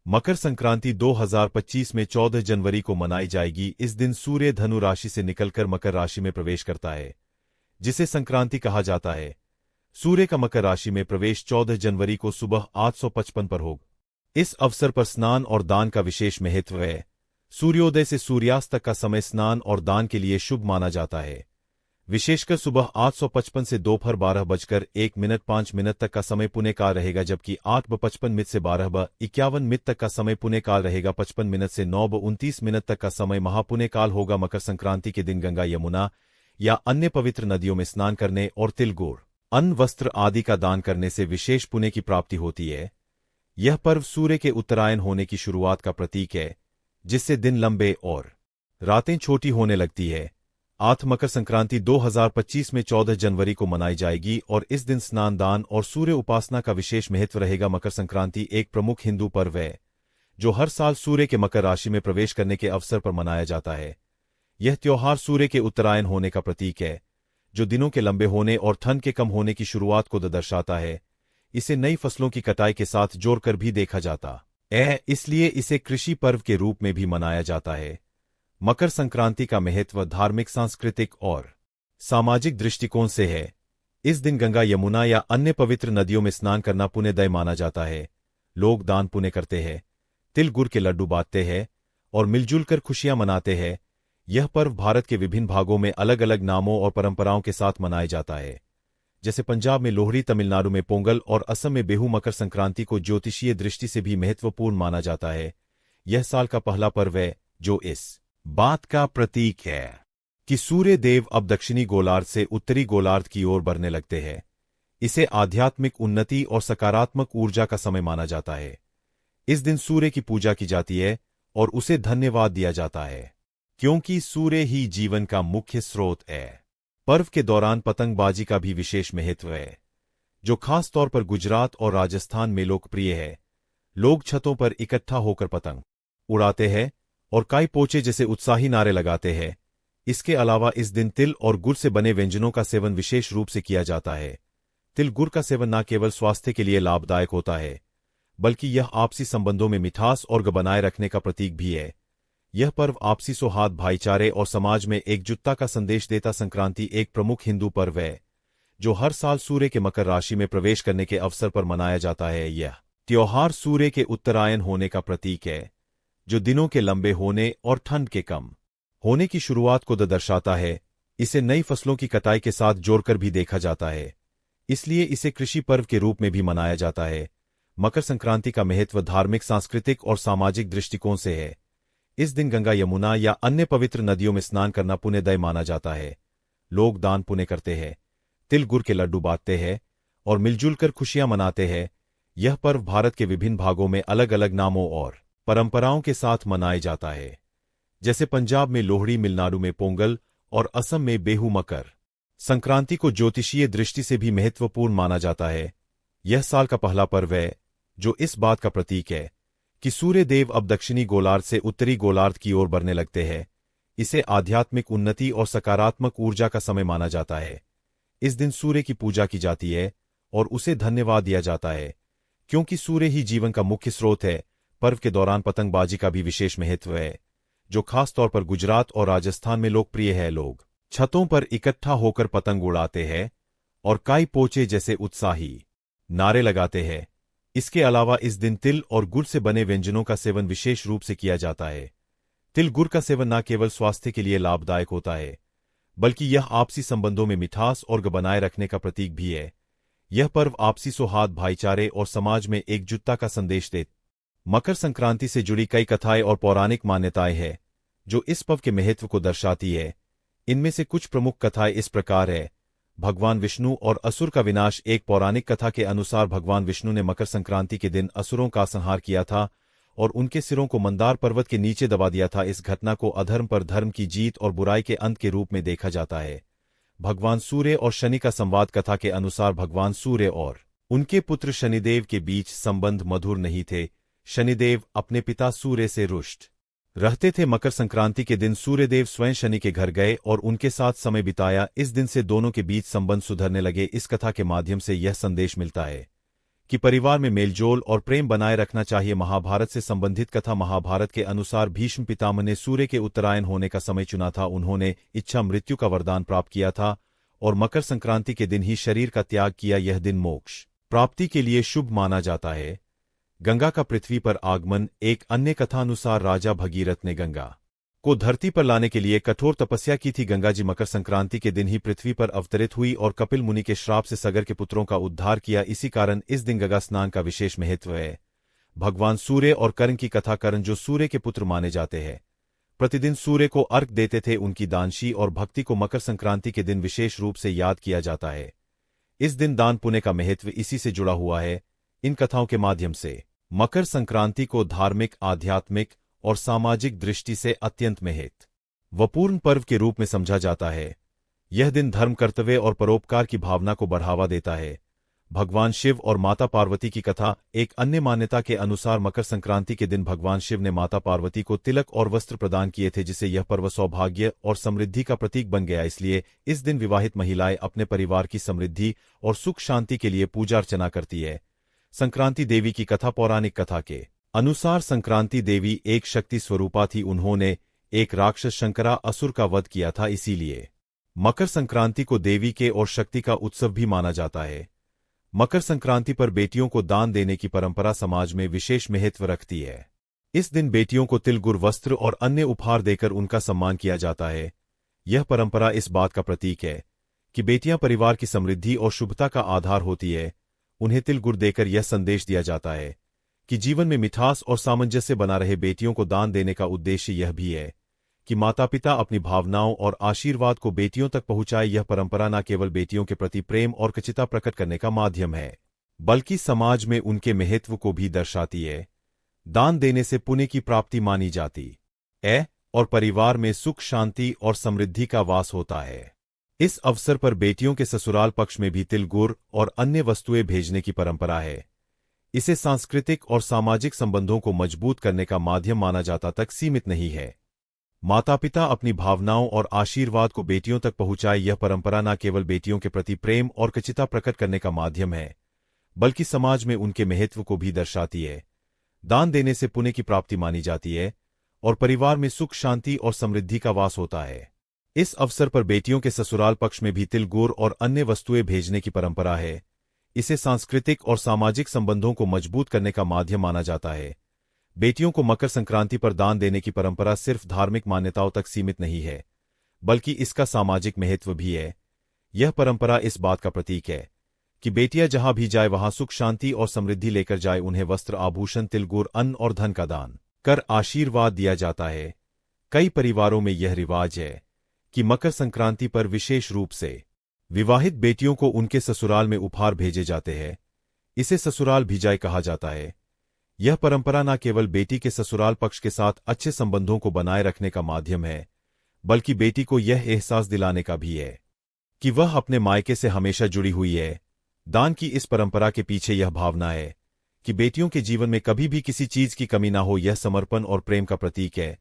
मकर संक्रांति 2025 में 14 जनवरी को मनाई जाएगी। इस दिन सूर्य धनु राशि से निकलकर मकर राशि में प्रवेश करता है, जिसे संक्रांति कहा जाता है। सूर्य का मकर राशि में प्रवेश 14 जनवरी को सुबह 8:55 पर होगा। इस अवसर पर स्नान और दान का विशेष महत्व है। सूर्योदय से सूर्यास्त तक का समय स्नान और दान के लिए शुभ माना जाता है। विशेषकर सुबह 8:55 से दोपहर 12:01:05 तक का समय पुण्य काल रहेगा, जबकि 8:55 से 12:51 तक का समय पुण्य काल रहेगा। 55 से 9:29 तक का समय महापुण्य काल होगा। मकर संक्रांति के दिन गंगा, यमुना या अन्य पवित्र नदियों में स्नान करने और तिल, गुड़, अन्न, वस्त्र आदि का दान करने से विशेष पुण्य की प्राप्ति होती है। यह पर्व सूर्य के उत्तरायण होने की शुरुआत का प्रतीक है, जिससे दिन लंबे और रातें छोटी होने लगती है। मकर संक्रांति 2025 में 14 जनवरी को मनाई जाएगी और इस दिन स्नान, दान और सूर्य उपासना का विशेष महत्व रहेगा। मकर संक्रांति एक प्रमुख हिंदू पर्व है, जो हर साल सूर्य के मकर राशि में प्रवेश करने के अवसर पर मनाया जाता है। यह त्योहार सूर्य के उत्तरायण होने का प्रतीक है, जो दिनों के लंबे होने और ठंड के कम होने की शुरुआत को दर्शाता है। इसे नई फसलों की कटाई के साथ जोड़कर भी देखा जाता है, इसलिए इसे कृषि पर्व के रूप में भी मनाया जाता है। मकर संक्रांति का महत्व धार्मिक, सांस्कृतिक और सामाजिक दृष्टिकोण से है। इस दिन गंगा, यमुना या अन्य पवित्र नदियों में स्नान करना पुण्यदायी माना जाता है। लोग दान पुण्य करते हैं, तिल गुड़ के लड्डू बांटते हैं और मिलजुल कर खुशियां मनाते हैं। यह पर्व भारत के विभिन्न भागों में अलग अलग नामों और परंपराओं के साथ मनाया जाता है, जैसे पंजाब में लोहड़ी, तमिलनाडु में पोंगल और असम में बिहू। मकर संक्रांति को ज्योतिषीय दृष्टि से भी महत्वपूर्ण माना जाता है। यह साल का पहला पर्व है, जो इस बात का प्रतीक है कि सूर्य देव अब दक्षिणी गोलार्ध से उत्तरी गोलार्ध की ओर बढ़ने लगते हैं। इसे आध्यात्मिक उन्नति और सकारात्मक ऊर्जा का समय माना जाता है। इस दिन सूर्य की पूजा की जाती है और उसे धन्यवाद दिया जाता है, क्योंकि सूर्य ही जीवन का मुख्य स्रोत है। पर्व के दौरान पतंगबाजी का भी विशेष महत्व है, जो खास तौर पर गुजरात और राजस्थान में लोकप्रिय है। लोग छतों पर इकट्ठा होकर पतंग उड़ाते हैं और काई पोचे जैसे उत्साही नारे लगाते हैं। इसके अलावा इस दिन तिल और गुड़ से बने व्यंजनों का सेवन विशेष रूप से किया जाता है। तिल गुड़ का सेवन न केवल स्वास्थ्य के लिए लाभदायक होता है, बल्कि यह आपसी संबंधों में मिठास और बनाए रखने का प्रतीक भी है। यह पर्व आपसी सौहार्द, भाईचारे और समाज में एकजुटता का संदेश देता। संक्रांति एक प्रमुख हिंदू पर्व है, जो हर साल सूर्य के मकर राशि में प्रवेश करने के अवसर पर मनाया जाता है। यह त्योहार सूर्य के उत्तरायण होने का प्रतीक है, जो दिनों के लंबे होने और ठंड के कम होने की शुरुआत को दर्शाता है। इसे नई फसलों की कटाई के साथ जोड़कर भी देखा जाता है, इसलिए इसे कृषि पर्व के रूप में भी मनाया जाता है। मकर संक्रांति का महत्व धार्मिक, सांस्कृतिक और सामाजिक दृष्टिकोण से है। इस दिन गंगा, यमुना या अन्य पवित्र नदियों में स्नान करना पुण्यदायी माना जाता है। लोग दान पुण्य करते हैं, तिल गुड़ के लड्डू बांटते हैं और मिलजुल कर खुशियां मनाते हैं। यह पर्व भारत के विभिन्न भागों में अलग अलग नामों और परंपराओं के साथ मनाया जाता है, जैसे पंजाब में लोहड़ी, तमिलनाडु में पोंगल और असम में बिहू। मकर संक्रांति को ज्योतिषीय दृष्टि से भी महत्वपूर्ण माना जाता है। यह साल का पहला पर्व है, जो इस बात का प्रतीक है कि सूर्य देव अब दक्षिणी गोलार्ध से उत्तरी गोलार्ध की ओर बढ़ने लगते हैं। इसे आध्यात्मिक उन्नति और सकारात्मक ऊर्जा का समय माना जाता है। इस दिन सूर्य की पूजा की जाती है और उसे धन्यवाद दिया जाता है, क्योंकि सूर्य ही जीवन का मुख्य स्रोत है। पर्व के दौरान पतंगबाजी का भी विशेष महत्व है, जो खास तौर पर गुजरात और राजस्थान में लोकप्रिय है। लोग छतों पर इकट्ठा होकर पतंग उड़ाते हैं और काई पोचे जैसे उत्साही नारे लगाते हैं। इसके अलावा इस दिन तिल और गुड़ से बने व्यंजनों का सेवन विशेष रूप से किया जाता है। तिल गुड़ का सेवन न केवल स्वास्थ्य के लिए लाभदायक होता है, बल्कि यह आपसी संबंधों में मिठास और बनाए रखने का प्रतीक भी है। यह पर्व आपसी सौहार्द, भाईचारे और समाज में एकजुटता का संदेश देता। मकर संक्रांति से जुड़ी कई कथाएं और पौराणिक मान्यताएं हैं, जो इस पर्व के महत्व को दर्शाती है। इनमें से कुछ प्रमुख कथाएं इस प्रकार है। भगवान विष्णु और असुर का विनाश। एक पौराणिक कथा के अनुसार भगवान विष्णु ने मकर संक्रांति के दिन असुरों का संहार किया था और उनके सिरों को मंदार पर्वत के नीचे दबा दिया था। इस घटना को अधर्म पर धर्म की जीत और बुराई के अंत के रूप में देखा जाता है। भगवान सूर्य और शनि का संवाद। कथा के अनुसार भगवान सूर्य और उनके पुत्र शनिदेव के बीच संबंध मधुर नहीं थे। शनिदेव अपने पिता सूर्य से रुष्ट रहते थे। मकर संक्रांति के दिन सूर्यदेव स्वयं शनि के घर गए और उनके साथ समय बिताया। इस दिन से दोनों के बीच संबंध सुधरने लगे। इस कथा के माध्यम से यह संदेश मिलता है कि परिवार में मेलजोल और प्रेम बनाए रखना चाहिए। महाभारत से संबंधित कथा। महाभारत के अनुसार भीष्म पितामह ने सूर्य के उत्तरायण होने का समय चुना था। उन्होंने इच्छा मृत्यु का वरदान प्राप्त किया था और मकर संक्रांति के दिन ही शरीर का त्याग किया। यह दिन मोक्ष प्राप्ति के लिए शुभ माना जाता है। गंगा का पृथ्वी पर आगमन। एक अन्य कथा अनुसार राजा भगीरथ ने गंगा को धरती पर लाने के लिए कठोर तपस्या की थी। गंगा जी मकर संक्रांति के दिन ही पृथ्वी पर अवतरित हुई और कपिल मुनि के श्राप से सगर के पुत्रों का उद्धार किया। इसी कारण इस दिन गंगा स्नान का विशेष महत्व है। भगवान सूर्य और कर्ण की कथा। कर्ण जो सूर्य के पुत्र माने जाते हैं, प्रतिदिन सूर्य को अर्घ देते थे। उनकी दानशी और भक्ति को मकर संक्रांति के दिन विशेष रूप से याद किया जाता है। इस दिन दान पुण्य का महत्व इसी से जुड़ा हुआ है। इन कथाओं के माध्यम से मकर संक्रांति को धार्मिक, आध्यात्मिक और सामाजिक दृष्टि से अत्यंत महत्वपूर्ण पर्व के रूप में समझा जाता है। यह दिन धर्म, कर्तव्य और परोपकार की भावना को बढ़ावा देता है। भगवान शिव और माता पार्वती की कथा। एक अन्य मान्यता के अनुसार मकर संक्रांति के दिन भगवान शिव ने माता पार्वती को तिलक और वस्त्र प्रदान किए थे, जिससे यह पर्व सौभाग्य और समृद्धि का प्रतीक बन गया। इसलिए इस दिन विवाहित महिलाएं अपने परिवार की समृद्धि और सुख शांति के लिए पूजा अर्चना करती है। संक्रांति देवी की कथा। पौराणिक कथा के अनुसार संक्रांति देवी एक शक्ति स्वरूपा थी। उन्होंने एक राक्षस शंकरा असुर का वध किया था। इसीलिए मकर संक्रांति को देवी के और शक्ति का उत्सव भी माना जाता है। मकर संक्रांति पर बेटियों को दान देने की परंपरा समाज में विशेष महत्व रखती है। इस दिन बेटियों को तिल, गुड़, वस्त्र और अन्य उपहार देकर उनका सम्मान किया जाता है। यह परंपरा इस बात का प्रतीक है कि बेटियां परिवार की समृद्धि और शुभता का आधार होती है। उन्हें तिल, गुड़ देकर यह संदेश दिया जाता है कि जीवन में मिठास और सामंजस्य बना रहे। बेटियों को दान देने का उद्देश्य यह भी है कि माता पिता अपनी भावनाओं और आशीर्वाद को बेटियों तक पहुंचाए। यह परंपरा न केवल बेटियों के प्रति प्रेम और कृतज्ञता प्रकट करने का माध्यम है, बल्कि समाज में उनके महत्व को भी दर्शाती है। दान देने से पुण्य की प्राप्ति मानी जाती है और परिवार में सुख, शांति और समृद्धि का वास होता है। इस अवसर पर बेटियों के ससुराल पक्ष में भी तिल, गुड़ और अन्य वस्तुएं भेजने की परंपरा है। इसे सांस्कृतिक और सामाजिक संबंधों को मजबूत करने का माध्यम माना जाता तक सीमित नहीं है। माता पिता अपनी भावनाओं और आशीर्वाद को बेटियों तक पहुंचाए। यह परंपरा न केवल बेटियों के प्रति प्रेम और कृतज्ञता प्रकट करने का माध्यम है, बल्कि समाज में उनके महत्व को भी दर्शाती है। दान देने से पुण्य की प्राप्ति मानी जाती है और परिवार में सुख, शांति और समृद्धि का वास होता है। इस अवसर पर बेटियों के ससुराल पक्ष में भी तिल, गुड़ और अन्य वस्तुएं भेजने की परंपरा है। इसे सांस्कृतिक और सामाजिक संबंधों को मजबूत करने का माध्यम माना जाता है। बेटियों को मकर संक्रांति पर दान देने की परंपरा सिर्फ धार्मिक मान्यताओं तक सीमित नहीं है, बल्कि इसका सामाजिक महत्व भी है। यह परंपरा इस बात का प्रतीक है कि बेटियां जहां भी जाए वहां सुख, शांति और समृद्धि लेकर जाए। उन्हें वस्त्र, आभूषण, तिल, गुड़, अन्न और धन का दान कर आशीर्वाद दिया जाता है। कई परिवारों में यह रिवाज है कि मकर संक्रांति पर विशेष रूप से विवाहित बेटियों को उनके ससुराल में उपहार भेजे जाते हैं। इसे ससुराल भिजाई कहा जाता है। यह परंपरा न केवल बेटी के ससुराल पक्ष के साथ अच्छे संबंधों को बनाए रखने का माध्यम है, बल्कि बेटी को यह एहसास दिलाने का भी है कि वह अपने मायके से हमेशा जुड़ी हुई है। दान की इस परंपरा के पीछे यह भावना है कि बेटियों के जीवन में कभी भी किसी चीज की कमी ना हो। यह समर्पण और प्रेम का प्रतीक है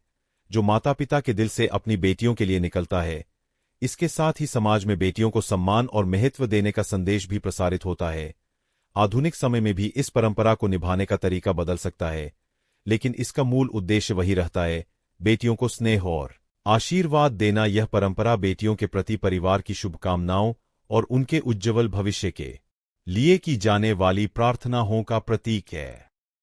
जो माता पिता के दिल से अपनी बेटियों के लिए निकलता है। इसके साथ ही समाज में बेटियों को सम्मान और महत्व देने का संदेश भी प्रसारित होता है। आधुनिक समय में भी इस परंपरा को निभाने का तरीका बदल सकता है, लेकिन इसका मूल उद्देश्य वही रहता है, बेटियों को स्नेह और आशीर्वाद देना। यह परंपरा बेटियों के प्रति परिवार की शुभकामनाओं और उनके उज्ज्वल भविष्य के लिए की जाने वाली प्रार्थनाओं का प्रतीक है।